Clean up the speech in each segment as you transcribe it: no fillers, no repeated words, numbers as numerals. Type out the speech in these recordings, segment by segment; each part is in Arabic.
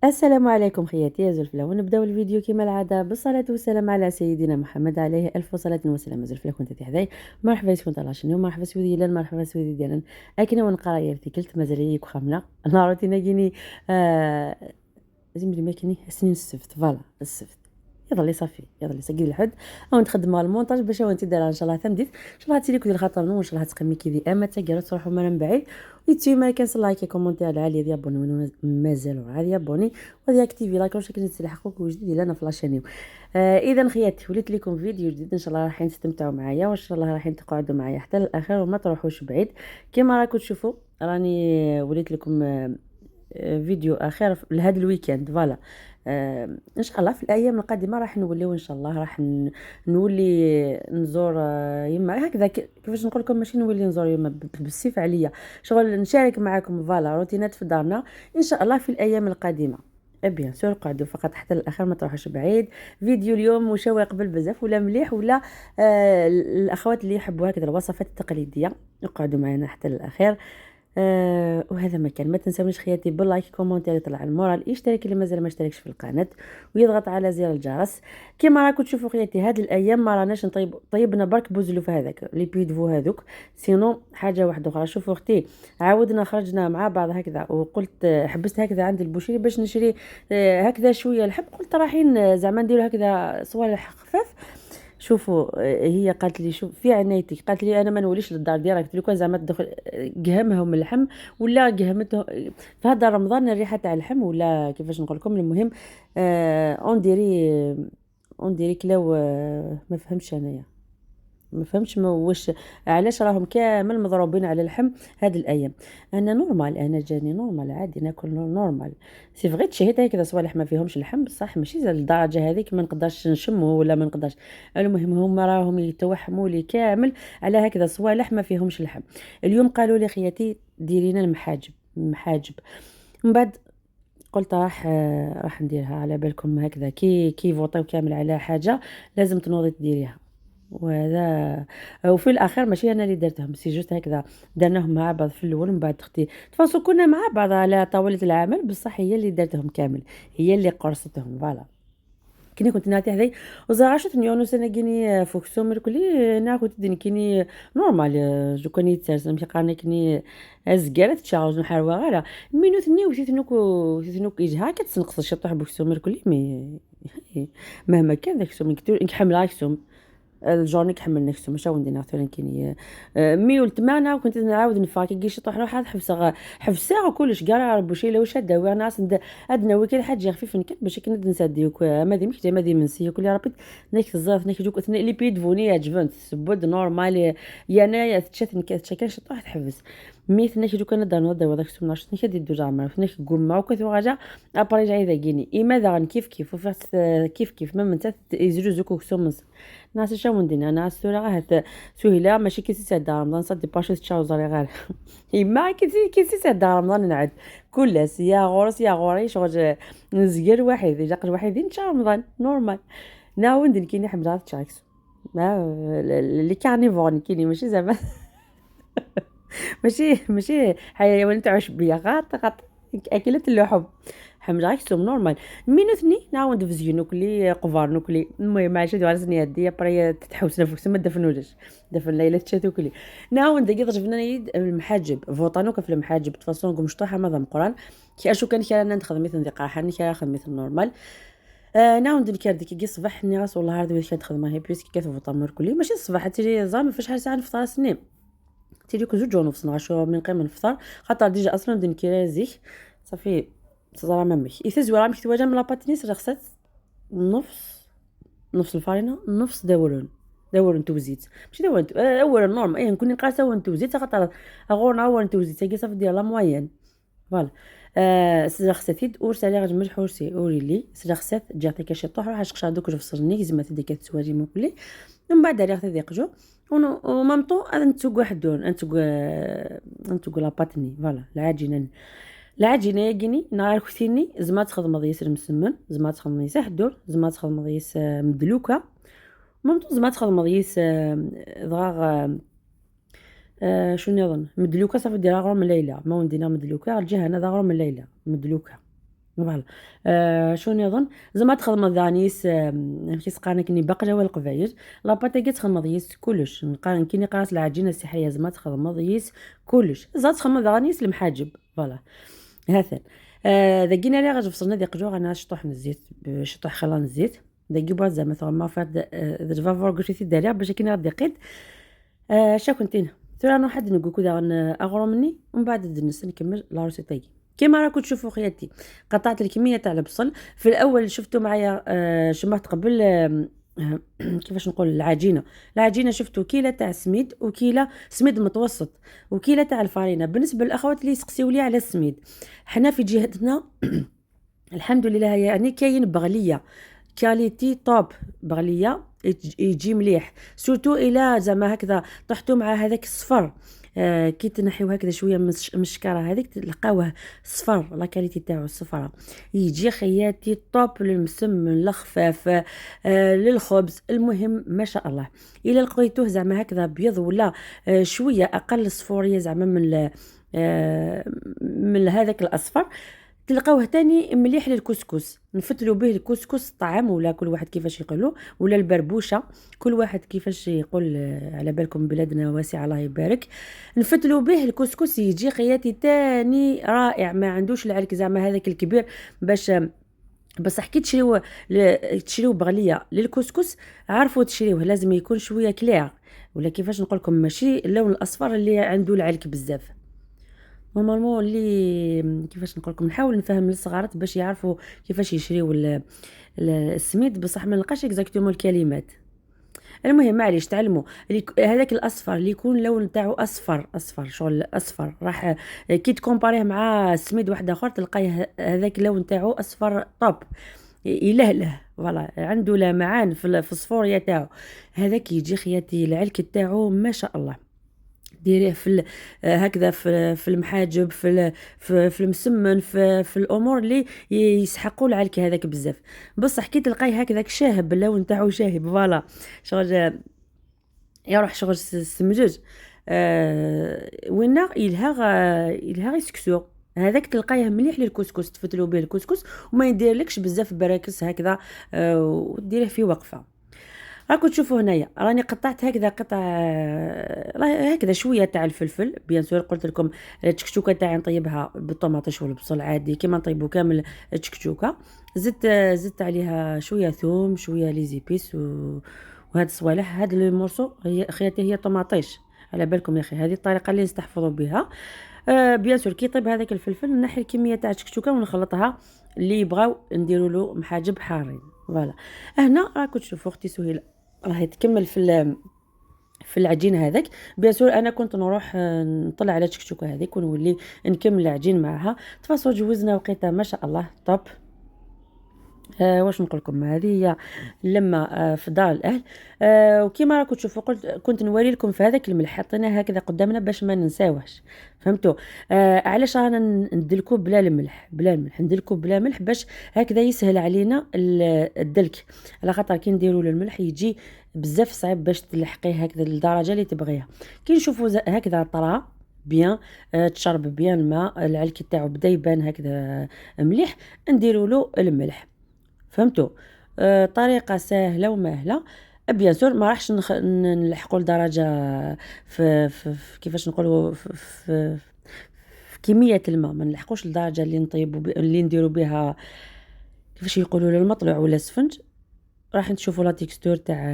السلام عليكم خياتي يا زلفله، ونبداو الفيديو كما العاده بالصلاه والسلام على سيدنا محمد عليه الف صلاه وسلام. زلفله كنت تحذاي مرحبا بكم طلع شنو مرحبا سويدي لان مرحبا سويدي ديالنا اكنا ونقرا يرتي قلت مازال ليك خامله ناروتينا كيني زين ما كايني سنين السبت فوالا السبت يضل صافي يضل ساكي الحد او نخدم على المونتاج باش انت دايره ان شاء الله تمديت ان شاء الله تيليك ديال خاطر نو ان شاء الله تقمي كي اما تاكيرا تروحوا من بعيد ويتي ما كان لايك كومونتير عاليه ديال بوني مازالوا عاليه بوني ودي اكتيفي لايك واش كنت تلحقوك وجديد الا انا في لاشين اذا خياتي وليت لكم فيديو جديد ان شاء الله راح تستمتعوا معايا وان شاء الله راح تقعدوا معايا حتى الاخر وما تروحوش بعيد كما راكم تشوفوا راني وليت لكم فيديو اخر لهذا الويكاند فوالا. ان شاء الله في الايام القادمه راح نوليو ان شاء الله راح نولي نزور يما هكذا كيفاش نقول لكم ماشي نولي نزور يما بالسيف عليا شغل نشارك معكم فوالا روتينات في دارنا ان شاء الله في الايام القادمه. بيان سور قعدوا فقط حتى الاخر ما تروحوش بعيد. فيديو اليوم مشوق بالبزاف ولا مليح ولا الاخوات اللي يحبوا هكذا الوصفات التقليديه يقعدوا معنا حتى الاخير. وهذا مكان ما تنساونيش خياتي باللايك كومونتير يطلع المورال يشترك اللي مازال ما اشتركش في القناه ويضغط على زر الجرس. كما راكم تشوفوا خياتي هذه الايام ما راناش طيبنا برك بوزلوف هذاك لي بيدفو هذوك سينو حاجه واحده اخرى. شوفوا اختي عاودنا خرجنا مع بعض هكذا وقلت حبست هكذا عند البوشيري باش نشري هكذا شويه لحم قلت رايحين زعما نديروا هكذا صوالح خفاف. شوفوا هي قالت لي شوف في عنايتك قالت لي انا ما نوليش للدار ديالك قلت لكم زعما تدخل قهمهم اللحم ولا قهمته في هذا رمضان الريحه تاع اللحم ولا كيفاش نقول لكم المهم اون ديري كلاو ما فهمتش انايا ما فهمتش ما واش علاش راهم كامل مضروبين على اللحم هاد الايام. انا نورمال انا جاني نورمال عادي ناكل نورمال سي فغي تشهيت هكذا صوالح ما فيهمش اللحم بصح ماشي للدرجه هذيك ما نقدرش نشمه ولا ما نقدرش. المهم هما راهم يتوحموا لي كامل على هكذا صوالح ما فيهمش اللحم. اليوم قالوا لي خياتي ديرينا المحاجب من بعد قلت راح نديرها على بالكم هكذا كي فوطيو كامل على حاجه لازم تنوضي تديريها. وهذا وفي الاخر ماشي انا اللي درتهم سي جوست هكذا درناهم مع بعض في الاول من بعد اختي تفاصل كنا مع بعض على طاوله العمل بصح هي اللي درتهم كامل هي اللي قرصتهم فوالا. كني كنت نعطي هذي وزعشت نيونس انا كني فوكسومر كلي ناخذ دين كني نورمال جو كني تسرسم مشي قارني كني ازكرت تشارج نحروا غير مينوت ني وثنوك يجها كتسنقص الشطح بوكسومر كلي مي مهما كان داك السوم نحمل راكسوم الجورني كحمل نفسه ماشي وندي نعطيو كيني ميول تمانة وكنت نعاود نفاكي كيش طوح روح حفصه وكلش كاع ربوشي لو شاده وانا ناس ادنا وكل حاجه خفيف نكت باش كنت نسديوك ما دي مكتي ما دي منسي كل ربي نيك الزاف نيك جوك اثنين لي بيد فوني جبنت سبود نورمال يا انا يا تشات نكت شكل شطح تحفز ميت نيك جوك انا دانو دا وداك سو ناش نيك دي دوجا ما نيك قوم وكثو غاجا ابري جاي ذا كيني اما ذا كيف كيف وفات كيف ما من تات يزرزوك سومس ناس شو ندير انا السوره هات سهيله ماشي كيسي سد رمضان صدي باشو تشاوزري غير ما كيسي سد رمضان نعد كلاس يا غورس يا غوري شغل نزقر واحد جاق الواحد ان شاء رمضان نورمال ناو ندير كيني حمرات تشاكس ما اللي كارنيفور كيني ماشي زعما ماشي حيوان تاع عشبيه غاط اكلت اللحم حمراك سوم نورمال مينوثني نعاود فيزيونو كلي قفارنو كلي المهم عاد وارزني هديه بري تتحوس نفوس ما دفنولش دفن ليله تشاتو كلي ناو دقي ضربنا يد المحاجب فوطانو كف المحاجب تفاصون مشطوحه ماذا قران كي اشو كان كان ندخل مثل ذي قراحه كي اخذ مثل نورمال. ناو ندير كي ديك كي صباح ني راس والله هذا كي تخدم هي بيسكي كتفوطا كلي ماشي الصباح تيجي زعما فاش حال ساعه نفطر سنين تيجيك زوج ونص نعشو من قيم نفطر خاطر ديجا اصلا دين كيرازيك صافي صرا مامك يثز ورا مك تواجه من لاباتنيس رخصت نص الفارينه نص دورون توزيت ماشي دورون اول نورم اي نكون نقاسه وين توزيت خاطر اغور اول توزيت كي صافي ديال لا موين فوالا. سرخصتيد اور سالي غير ملح ورسي اوري لي سرخصت جاتي كاش طوح راح شقشا دوك في الصرني زعما تديك تسواجي مكلي من بعد راه تدي قجو ومامطو نتسوق وحدون نتسوق لاباتني فوالا العجينه يجيني نهار كثيني زعما تخدم ضيس المسمن زعما تخدم ضيس حدور زعما تخدم ضيس مدلوكه مامطو زعما تخدم ضيس ضغاغ شو نظن مدلوكه صافي ديرها غير من ليله ما وندينا مدلوكه الجهه انا ضغرو من ليله مدلوكه فوالا. شو نظن زعما تخدم دانيس، كي سقانا كني باقلا والقفاير لاباطا كي تخدم يس كلش نقارن كي قرات العجينه السحريه زعما تخدم يس كلش زاد تخدم دانيس المحاجب فوالا هاثن. دقينا لي غاج فصلنا ديك جوغ انا شطوح من الزيت شطوح خلان الزيت دقي بواز زعما ثما فات درفا فورغوتي داريا باش كي غادي قيد. شا كنتين ترى انا حد نقول كذا اغرو مني ومن بعد دنس نكمل لا روسيتاي كيما راكم تشوفوا خياتي. قطعت الكميه تاع البصل في الاول شفتوا معايا شمعت قبل كيفاش نقول العجينه شفتوا كيله تاع سميد وكيله سميد متوسط وكيله تاع الفارينه. بالنسبه للاخوات اللي يسقسيو لي على السميد حنا في جهتنا الحمد لله يعني كاين بغليه كاليتي توب بغليه يجي مليح سورتو الى زعما هكذا طحتو مع هذاك الصفر. كي تنحيو هكذا شويه من الشكاره هذيك تلقاوه صفر لا كاليتي تاعو الصفرة يجي خياتي طوب للمسمن للخفاف للخبز المهم ما شاء الله. الا لقيتوه زعما هكذا بيض ولا شويه اقل صفوريه زعما من هذاك الاصفر تلقاوه تاني مليح للكسكس نفتلو به الكسكس طعم ولا كل واحد كيفاش يقولوا ولا البربوشه كل واحد كيفاش يقول. على بالكم بلادنا واسعه الله يبارك. نفتلو به الكسكس يجي خياتي تاني رائع ما عندوش العلك زعما هذاك الكبير باش بس حكيت تشريو بغليه للكسكس عرفوا تشريوه لازم يكون شويه كلير ولا كيفاش نقول لكم ماشي اللون الاصفر اللي عنده العلك بزاف. نورمالمون اللي كيفاش نقول لكم نحاول نفهم للصغارات باش يعرفوا كيفاش يشريوا السميد بصح ما نلقاش اكزاكتومون الكلمات. المهم معليش تعلموا هذاك الاصفر اللي يكون اللون تاعو اصفر شغل اصفر راح كي تكومباريه مع السميد واحد اخر تلقايه هذاك اللون تاعو اصفر طوب يلهله فوالا عنده لمعان في الصفوريه تاعو هذاك يجي خياتي العلك تاعو ما شاء الله. ديريه هكذا في المحاجب في المسمن في الامور اللي يسحقوا العلك هذاك بزاف. بصح حكيت تلقاي هكذاك شاهب اللون تاعو شاهب فوالا شغل يروح شغل السمجوج وينا يلها يسكسو هذاك تلقايه مليح للكسكس تفتلو به الكسكس وما يديرلكش بزاف براكس هكذا وديريه في وقفه. راكم تشوفوا هنايا راني قطعت هكذا قطع هكذا شويه تاع الفلفل بيان سور قلت لكم التشكشوكه تاعي نطيبها بالطماطش والبصل عادي كيما نطيبوا كامل التشكشوكه. زدت عليها شويه ثوم شويه لي زيبيس وهاد الصوالح هاد المورسو خياتي هي طماطيش على بالكم يا اخي هذه الطريقه اللي نستحفظوا بها. بيان سور كي طيب هذاك الفلفل نحي الكميه تاع التشكشوكه ونخلطها اللي يبغاو نديروا له محاجب حارين فوالا. هنا راكم تشوفوا اختي سهيله راهي تكمل في العجين هذاك. بيان سور انا كنت نروح نطلع على الشكشوكه هذيك ونولي نكمل العجين معها تفاصيل جوزنا وقيتها ما شاء الله طب. واش نقول لكم هذه هي لما في دار الاهل. وكيما راكم تشوفوا كنت نوري لكم في هذاك الملح حطيناه هكذا قدامنا باش ما ننساوهش فهمتوا. علاش رانا ندلكو بلا الملح ندلكو بلا ملح باش هكذا يسهل علينا الدلك على خاطر كي نديروا له الملح يجي بزاف صعيب باش تلحقيه هكذا للدرجه اللي تبغيها. كي نشوفوا هكذا طرا بيان تشرب بيان الماء العلك تاعو بدا يبان هكذا مليح نديروا له الملح فهمتوا. طريقه سهله ومهله بيان سور ما راحش نلحقوا لدرجه في كيفاش نقولوا في كميه الماء ما نلحقوش لدرجه اللي نطيبوا اللي نديروا بها كيفاش يقولوا المطلع ولا السفنج. راح نشوفوا لا تيكستور تاع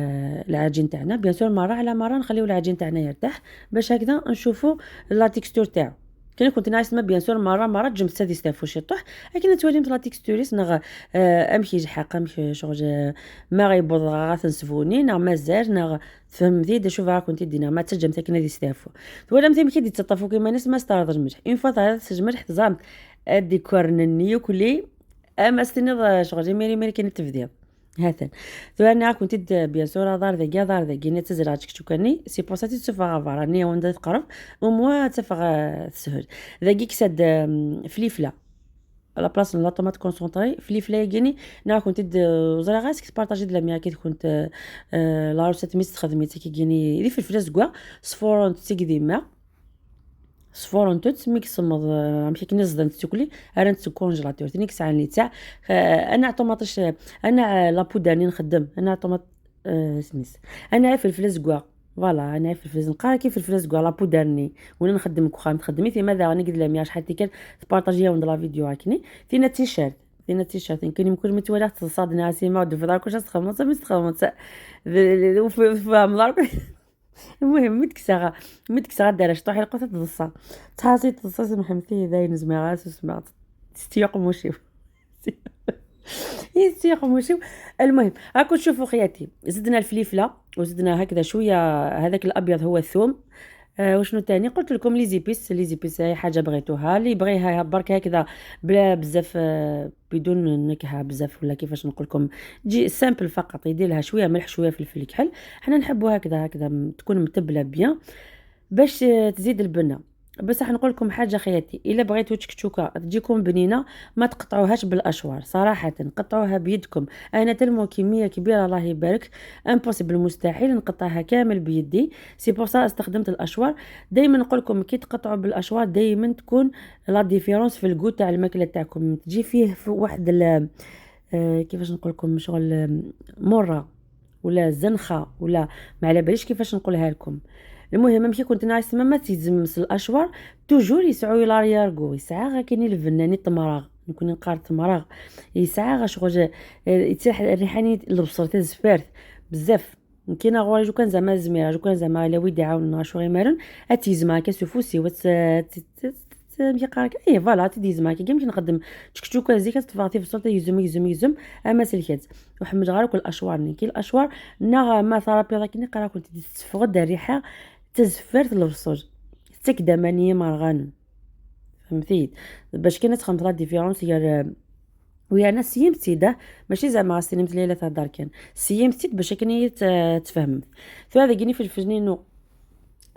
العجين تاعنا بيان سور مره على مره نخليو العجين تاعنا يرتاح باش هكذا نشوفوا لا تيكستور تاعو. كان كنت ناعس ما بيان سور مره جمت هذه ستافوش يطيح لكن تولي مثل لا تيكستوريس نغ امشي جحاقه امشي شغل ما غيبوض غاث نسفوني نغ مازال نغ فهم ذي شوف راه كنت دينا ما تسجم تاكن هذه ستافو ولا مثل كي تطفو كيما ناس ما استرض الملح اون فوا هذا سجمل حتى زعما الديكور نني وكلي اما استني شغل ميري كاين تفدير هاتن ثواني كنت بيان سور دار ذاكي نتزرع تشكشوكاني سي بور ساتي تسفغ فاراني وندا تقرب وموا تسفغ تسهل ذاكي كسد فليفله على بلاصه لا طوماط كونسونطري فليفله يجيني كنت وزرا غاسك تبارطاجي د لا ميا كي كنت لا روسيت ميس تخدمي كي يجيني لي فلفله زكوا صفور تسقدي ما صفور نتوت ميك صمد مشي كني زدان تسكلي رانت سو كونجيلاتور تنيك ساعه اللي تاع انا طوماطش انا لابوداني نخدم انا طوماط سميس انا فلفل زكوا فوالا انا فلفل نقرا كيف فلفل زكوا لابوداني وانا نخدم كوخا تخدمي في ماذا راني قد لها شحال تيكل تبارطاجيها وند لا فيديو هاكني فينا تيشيرت فينا تيشيرت كاين يمكن متولى تصاد ناسي ما ودو فدار كلش تخمص مستخمص في مدار المهم متكسغا دايره شطوحي لقيتها تضصا تحاسي تضصا سمحمتي داين زماغاس وسمعت تستيق موشيو يستيق موشيو. المهم راكم تشوفوا خياتي زدنا الفليفله وزدنا هكذا شويه هذاك الابيض هو الثوم. وشنو تاني قلت لكم لي زيبيس اي حاجه بغيتوها اللي بغيها برك هكذا بلا بزاف بدون نكهه بزاف ولا كيفاش نقول لكم تجي سامبل فقط يدير لها شويه ملح شويه فلفل كحل. حنا نحبوا هكذا تكون متبله بيان باش تزيد البنه. بصح نقول لكم حاجه خياتي الا بغيتو تشكشوكه تجيكم بنينه ما تقطعوهاش بالاشوار صراحه قطعوها بيدكم. انا تلمو كميه كبيره الله يبارك امبوسيبل مستحيل نقطعها كامل بيدي سي بور سا استخدمت الاشوار. دائما نقول لكم كي تقطعوا بالاشوار دائما تكون لا ديفيرونس في الكو تاع الماكله تاعكم تجي فيه في واحد كيفاش نقول لكم شغل مره ولا زنخه ولا ما على باليش كيفاش نقولها لكم. المهم ماشي كنت ناعس ما تيزمس الاشوار توجور يسعوا لاريارغو يسعى غا كاين الفناني التمراغ نكون نقار التمراغ يسعى غا شغل يتيح الريحاني البصر تزفرت بزاف كاينه غوري جو كان زعما زميره جو كان زعما لا ويدي عاون شويه مارن اتيزما كسفوسي مشي قارك اي فوالا تديز معاك كي نمشي نقدم تشكشوكه زيك تفاطي في السلطه يزم اما سلكات وحمد غارك الاشوار كي الاشوار نا ما ثرابي راكي نقرا كنت تفقد الريحه تزفرت البصوج تكدا ماني مرغان فهمتي باش كي نتخمط لا ديفيرونس هي ويا انا سيمتي ده ماشي زعما سينمت ليله تاع الدار كان سيمتي باش كني تفهم هذا كيني في الفجنينو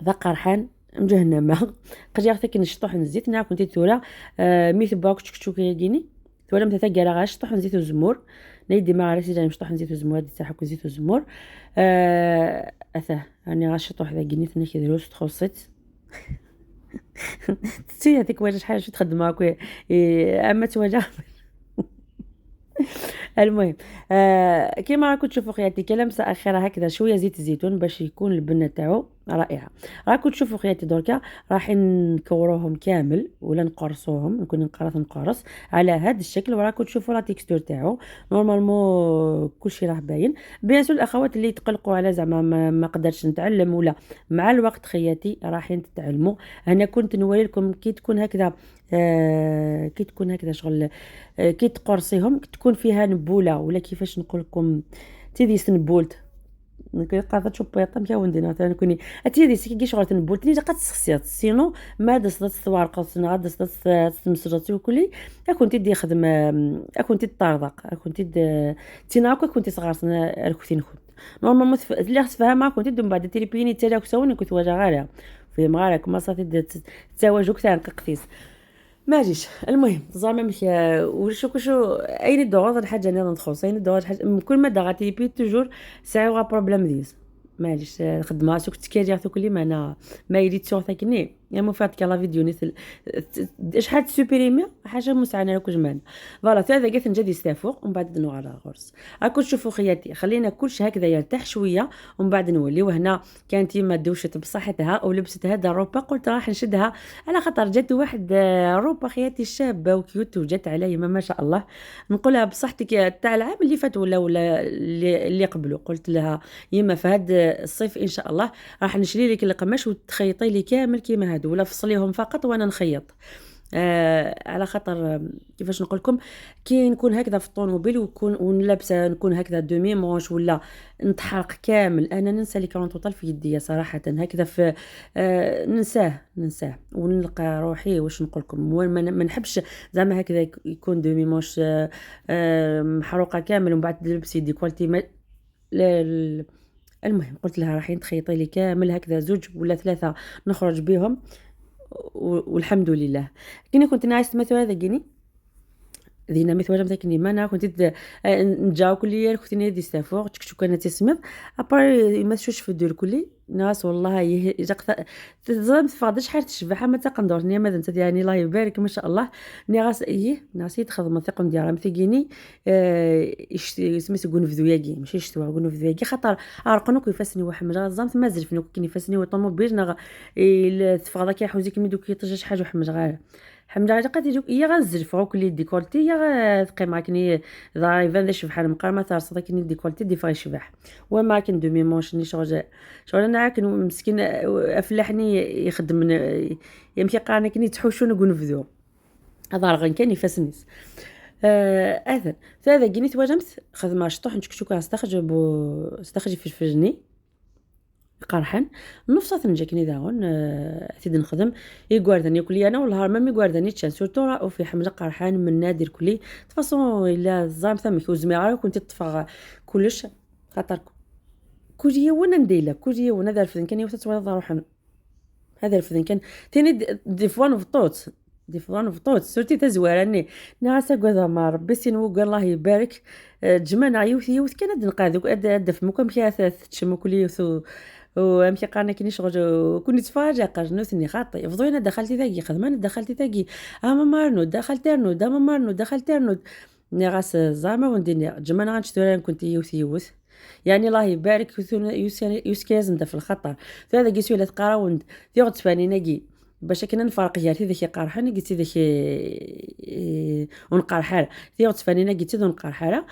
ذا قرحان مجهنمه قجي اختك نشطح نزيت نا كنت تورا ميث باك تشكشوكي كيني تورا متى كاع غاش طح نزيت الزمور نيدي ما عرفتي جاني مشطح نزيت الزمور دي تاعك زيت الزمور اثا راني غاش طح ذا كيني ثنا كي دروس تخصت تسي هذيك واش شحال شي تخدم هاكا اما تواجه. المهم كيما راكم تشوفوا خياتي كلمسه اخيره هكذا شويه زيت الزيتون باش يكون البنه تاعو رائعه. راكم تشوفوا خياتي دركا راح نكوروهم كامل ولا نقرصوهم نكون نقرص على هذا الشكل وراكم تشوفوا لا تيكستور تاعو نورمالمون كلشي راه باين. بيان سور الاخوات اللي يتقلقوا على زعما ما قدرتش نتعلم ولا مع الوقت خياتي راح تتعلموا. انا كنت نوري لكم كي تكون هكذا كي تكون هكذا شغل كي تقرصيهم تكون فيها نبوله ولا كيفاش نقول لكم تيدي سنبولت نكون قاعده شوبيطه مشا وندينا مثلا كوني اتيدي سكي شغل نبولت لي قد تسخسيات سينو ما دست الثوارق غاد دست تمسجات وكلي كنت تدي خدم كنت تطردق كنت تيناكو كنت صغار ركوتين كنت نورمالمون اللي تفهمها كنت دوم بعد تيليبيني تاعك سووني كنت واجا غير في مغارك ما صافي تزواجوك تاع ققتيس ما جيش. المهم زعما مش وشو اين الدغوط الحاجه انا ندخل اين الدغوط حاجه كل ما دغاتي بي توجور ساعه بروبليم ديز معليش خدمه سوك تكاريا كل ما انا ما يريد شو ثاني يا مفاتك لا فيديو نيت شحال تسوبريمي حاجه مسعنا لكم جمال فوالا هذا قالت نجد يستافوق ومن بعد نو على غرس راكم تشوفوا خياتي خلينا كلشي هكذا يرتاح شويه ومن بعد نوليو هنا كانت ما دوشت بصحتها ولبست هذا الروبا قلت راح نشدها على خاطر جات واحد روبا خياتي شابه وكيوت وجات عليا ما شاء الله نقولها بصحتك تاع العام اللي فات ولا اللي قبله قلت لها يما في هذا الصيف ان شاء الله راح نشري لك القماش وتخيطي لي كامل كيما هادو ولا فصليهم فقط وانا نخيط على خاطر كيفاش نقول لكم كي نكون هكذا في الطوموبيل ونلبسه نكون هكذا دومي مونش ولا نتحرق كامل انا ننسى لي كرون توتال في يدي صراحه هكذا في ننساه ونلقى روحي واش نقول لكم ما نحبش زعما هكذا يكون دومي مونش محروقه كامل ومن بعد تلبس يدي كواليتي المهم قلت لها راح تخيطي لي كامل هكذا زوج ولا ثلاثه نخرج بهم والحمد لله. كني كنت ناعس مثلا هذا كيني ذينا مثل جمتك ما كنت نجاو كلي كنت ندي استافور تشكشو كانت تسمض ابري ما تشوش في الدور كلي ناس والله يجق تظن فادش حال تشبح ما تقندور ني ما انت يعني الله يبارك ما شاء الله ني غاس ناس يتخدم ثقم ديالها مثقيني سميت يقول في ذوياكي ماشي شتوا يقولوا في ذوياكي خاطر ارقنو كيفاسني واحد مجا زعما ما زلفني كي نفاسني وطوموبيل نغ تفاضا كي حوزيك ميدو كي طجاج حاجه واحد مجا حمد على قد يجوك يا غنزلفو كلي ديكولتي يا تقيما كني ضايفان ذا شبحال مقارمه تاع صدق كني ديكولتي دي فاي شبح وما كان دومي مونش ني شغل انا عاكن مسكين افلحني يخدم يمشي قارني كني تحوشو نقول نفذو هذا راه كان يفاسنيس اذن هذا كني تواجمت خدمه شطوح نشكشوك استخرج في الفجني قرحن نفصات نجاكني داون عتيد نخدم يقواردني كلي انا والنهار ما يقواردني تشان سورتو راه في حمزه قرحان من نادر كلي تفاصون الا الزام ثم كوزميرا كنت تطفى كلش خاطر كوجيه وانا نديله كوجيه وانا دار فين كان يوتت روحنا هذا الفذن كان تاني دي فوان فطوت دي فوان فطوت سورتي تزوارني ناسا قذا ما ربي سينو قال الله يبارك جمعنا يوث كان نقادو ادف مكم كياث تشمو كل يوث وامشي قارنا كي نشغل كوني تفاجئ قاج ثني خاطي فضوينا دخلتي ثاقي خدمان دخلتي ثاقي ما مارنو دخلت ارنو ما مارنو دخلت ارنو نغاس زعما ونديني جمعنا غنشتوري كنت يوث يعني الله يبارك يوسكازم دا في الخطر هذا قيسو لا تقراوند ثيغ تفاني ناقي باش كنا نفرق يا ذاك قارحاني قلت ذاك ونقارحاله ثيغ تفاني ناقي تي ونقارحاله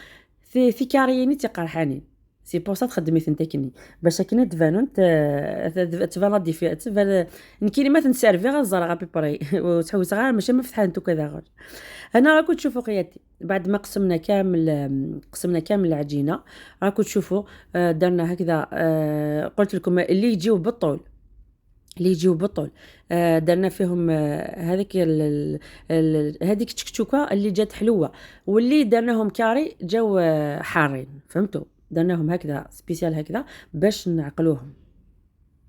في كاريني تقارحاني سي بور سا تخدمي ثنتكني باش كنا تفانون تفالا ديفي تفال الكلمات نسيرفي غير الزرقاء بيبري وتحوس غير ماشي مفتحه انتو كذا غير انا راكم تشوفوا قيادتي بعد ما قسمنا كامل العجينه راكم تشوفوا درنا هكذا قلت لكم اللي يجيو بالطول درنا فيهم هذيك تشكشوكه اللي جات حلوه واللي درناهم كاري جاو حارين فهمتوا درناهم هكذا سبيسيال هكذا باش نعقلوهم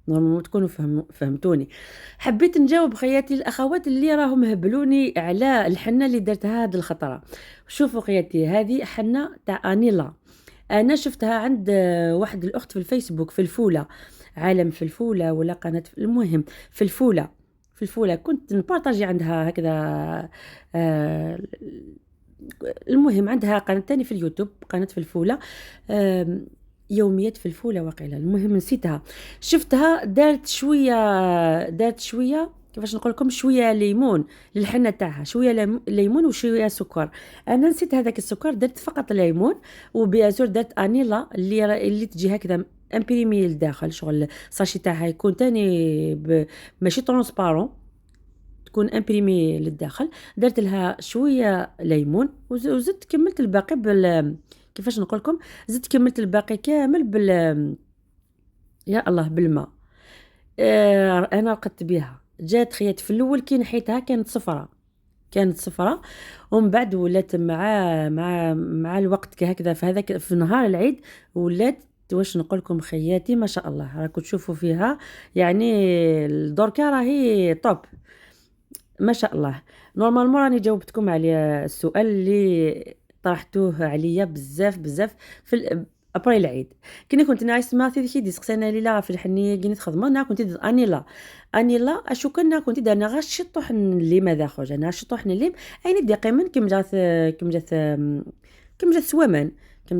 نورمالمون تكونوا فهمتوني. حبيت نجاوب خياتي الاخوات اللي راهم هبلوني على الحنه اللي درتها هذه الخطره. شوفوا خياتي هذه حنه تاع انيلا انا شفتها عند واحد الاخت في الفيسبوك في الفوله عالم في الفوله ولا قناه المهم في الفوله كنت نبارطاجي عندها هكذا المهم عندها قناه تاني في اليوتيوب قناه في الفوله يوميات في الفوله وقيلا المهم نسيتها شفتها دارت شويه كيفاش نقول لكم شويه ليمون للحنه تاعها شويه ليمون وشويه سكر انا نسيت هذاك السكر درت فقط ليمون وبيازور درت انيلا اللي تجي هكذا امبريمي لداخل شغل ساشي تاعها يكون تاني ماشي ترونسبارون تكون امبريمي للداخل درت لها شويه ليمون وزدت كملت الباقي كيفاش نقول لكم زدت كملت الباقي كامل يا الله بالماء انا رقدت بها جات خيات في الاول كي نحيتها كانت صفرة ومن بعد ولات مع الوقت هكذا في نهار العيد ولات واش نقول لكم خياتي ما شاء الله راكم تشوفوا فيها يعني الدركه راهي طوب ما شاء الله. نورمالمون راني جاوبتكم على السؤال اللي طرحتوه عليا بزاف في ابري العيد كني كنت نسمع في دي سقسنا ليلا في الحنيه كنت خدمه انا كنت انيلا اشو كنا كنت درنا غير شطوح اللي ما داخل انا شطوح اللي عيني دقيقه كم جات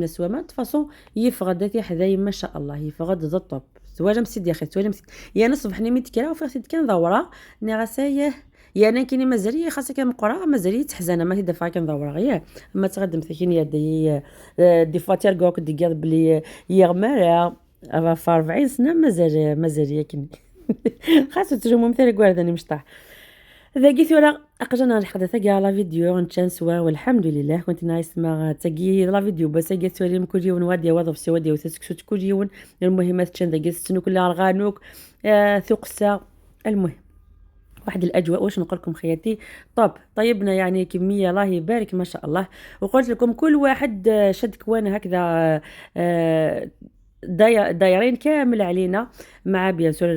سوامان تفاصون يفغد حذاي ما شاء الله يفغد الطوب سواجم سيدي اخي سواجم يا انا صبحني متكرا وفي سيد كان دورة ني غاسايه يا انا كيني مازاليه خاصه كان مقرا مازاليه تحزانه ما دفعه كان دورة غير اما تقدم ثكيني دي فاتير كوك دي قال بلي يغمر في 40 سنه مازال كني خاصه تجمو مثال قواردني مشطح ذاكيت ولا اقجنا الحدث تاع لا فيديو نتشانسوا والحمد لله كنت نسمع تاعي لا فيديو بس جات سوري كل يوم وادي وظف سوادي وتسكسوت كل يوم المهمات تشان ذاك سنو كل ارغانوك ثقسا المهم واحد الاجواء واش نقول لكم خياتي طيبنا يعني كميه الله يبارك ما شاء الله وقلت لكم كل واحد شد كوان هكذا دايرين كامل علينا مع بيان سور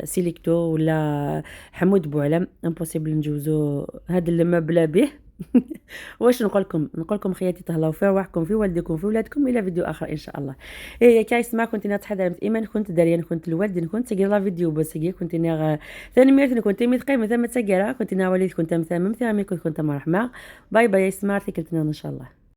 سيليكتو ولا حمود بوعلم امبوسيبل نجوزو هذا اللي ما بلا به واش نقول لكم خياتي تهلاو في رواحكم، في والديكم، في ولادكم، الى فيديو اخر ان شاء الله. إيه كايس ما كنت نتحضر ايمان كنت داريان كنت الوالد كنت تجي لا فيديو بس كنت ثاني ميرت كنت متقيمه ثم تسجرا كنت وليد كنت مثلا كنت مرحمه. باي باي سمارتي كنت ان شاء الله.